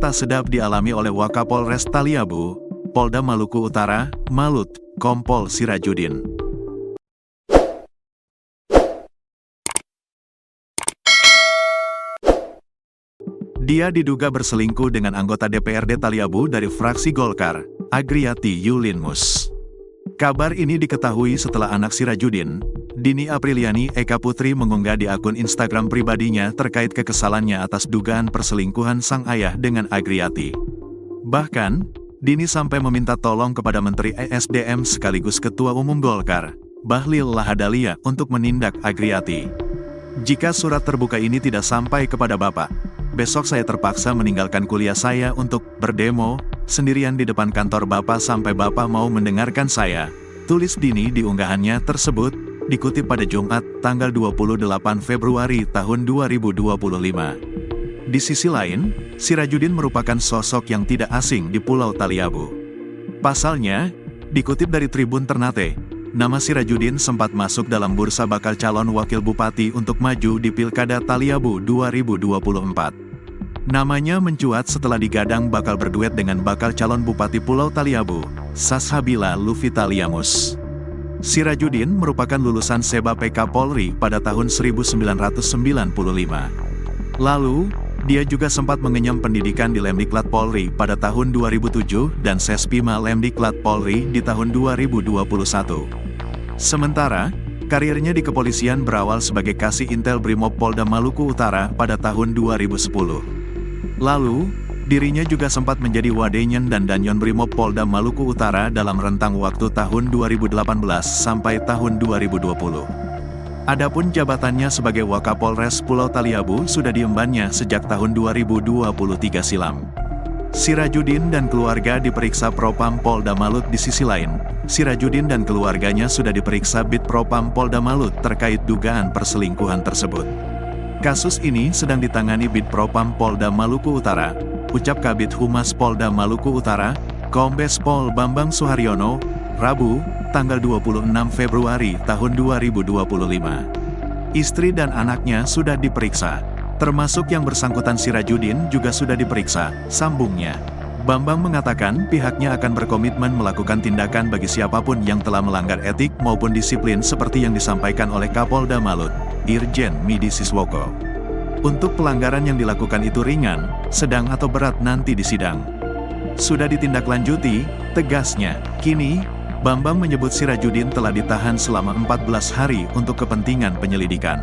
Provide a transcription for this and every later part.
tak sedap dialami oleh Wakapolres Taliabu, Polda Maluku Utara, Malut, Kompol Sirajudin. Dia diduga berselingkuh dengan anggota DPRD Taliabu dari fraksi Golkar, Agriati Yulinmus. Kabar ini diketahui setelah anak Sirajudin, Dini Apriliani Eka Putri mengunggah di akun Instagram pribadinya terkait kekesalannya atas dugaan perselingkuhan sang ayah dengan Agriati. Bahkan, Dini sampai meminta tolong kepada Menteri ESDM sekaligus Ketua Umum Golkar, Bahlil Lahadalia untuk menindak Agriati. Jika surat terbuka ini tidak sampai kepada Bapak, besok saya terpaksa meninggalkan kuliah saya untuk berdemo sendirian di depan kantor Bapak sampai Bapak mau mendengarkan saya, tulis Dini di unggahannya tersebut, dikutip pada Jumat, tanggal 28 Februari tahun 2025. Di sisi lain, Sirajudin merupakan sosok yang tidak asing di Pulau Taliabu. Pasalnya, dikutip dari Tribun Ternate, nama Sirajudin sempat masuk dalam bursa bakal calon wakil bupati untuk maju di Pilkada Taliabu 2024. Namanya mencuat setelah digadang bakal berduet dengan bakal calon Bupati Pulau Taliabu, Sashabila Lufitaliamus. Sirajudin merupakan lulusan Seba PK Polri pada tahun 1995. Lalu, dia juga sempat mengenyam pendidikan di Lemdiklat Polri pada tahun 2007 dan Sespima Lemdiklat Polri di tahun 2021. Sementara, karirnya di kepolisian berawal sebagai Kasih Intel Brimob Polda Maluku Utara pada tahun 2010. Lalu, dirinya juga sempat menjadi Wadenyen dan Danyon Brimob Polda Maluku Utara dalam rentang waktu tahun 2018 sampai tahun 2020. Adapun jabatannya sebagai Wakapolres Pulau Taliabu sudah diembannya sejak tahun 2023 silam. Sirajudin dan keluarga diperiksa Propam Polda Malut. Di sisi lain, Sirajudin dan keluarganya sudah diperiksa Bid Propam Polda Malut terkait dugaan perselingkuhan tersebut. Kasus ini sedang ditangani Bid Propam Polda Maluku Utara, ucap Kabid Humas Polda Maluku Utara, Kombes Pol Bambang Suharyono, Rabu, tanggal 26 Februari tahun 2025. Istri dan anaknya sudah diperiksa, termasuk yang bersangkutan Sirajudin juga sudah diperiksa, sambungnya. Bambang mengatakan pihaknya akan berkomitmen melakukan tindakan bagi siapapun yang telah melanggar etik maupun disiplin seperti yang disampaikan oleh Kapolda Malut, Irjen Midi Siswoko. Untuk pelanggaran yang dilakukan itu ringan, sedang atau berat nanti di sidang sudah ditindaklanjuti, tegasnya. Kini, Bambang menyebut Sirajudin telah ditahan selama 14 hari untuk kepentingan penyelidikan.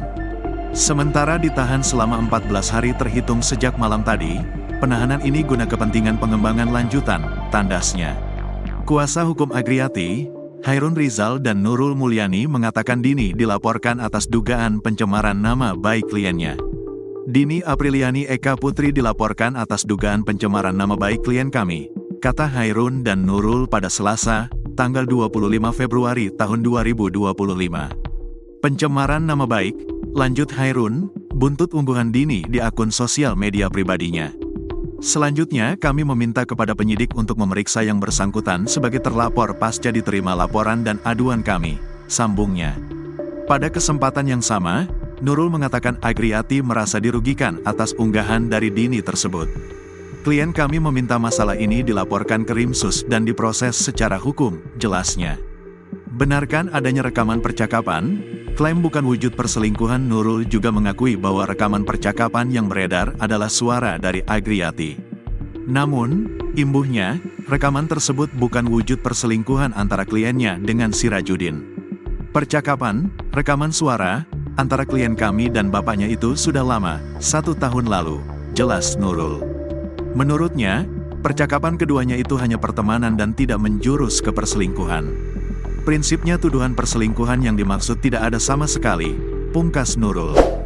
Sementara ditahan selama 14 hari terhitung sejak malam tadi, penahanan ini guna kepentingan pengembangan lanjutan, tandasnya. Kuasa hukum Agriati, Hairun Rizal dan Nurul Mulyani mengatakan Dini dilaporkan atas dugaan pencemaran nama baik kliennya. Dini Apriliani Eka Putri dilaporkan atas dugaan pencemaran nama baik klien kami, kata Hairun dan Nurul pada Selasa, tanggal 25 Februari tahun 2025. Pencemaran nama baik, lanjut Hairun, buntut unggahan Dini di akun sosial media pribadinya. Selanjutnya kami meminta kepada penyidik untuk memeriksa yang bersangkutan sebagai terlapor pasca diterima laporan dan aduan kami, sambungnya. Pada kesempatan yang sama, Nurul mengatakan Agriati merasa dirugikan atas unggahan dari Dini tersebut. Klien kami meminta masalah ini dilaporkan ke Rimsus dan diproses secara hukum, jelasnya. Benarkan adanya rekaman percakapan? Klaim bukan wujud perselingkuhan. Nurul juga mengakui bahwa rekaman percakapan yang beredar adalah suara dari Agriati. Namun, imbuhnya, rekaman tersebut bukan wujud perselingkuhan antara kliennya dengan Sirajudin. Percakapan, rekaman suara, antara klien kami dan bapaknya itu sudah lama, 1 tahun lalu, jelas Nurul. Menurutnya, percakapan keduanya itu hanya pertemanan dan tidak menjurus ke perselingkuhan. Prinsipnya tuduhan perselingkuhan yang dimaksud tidak ada sama sekali, pungkas Nurul.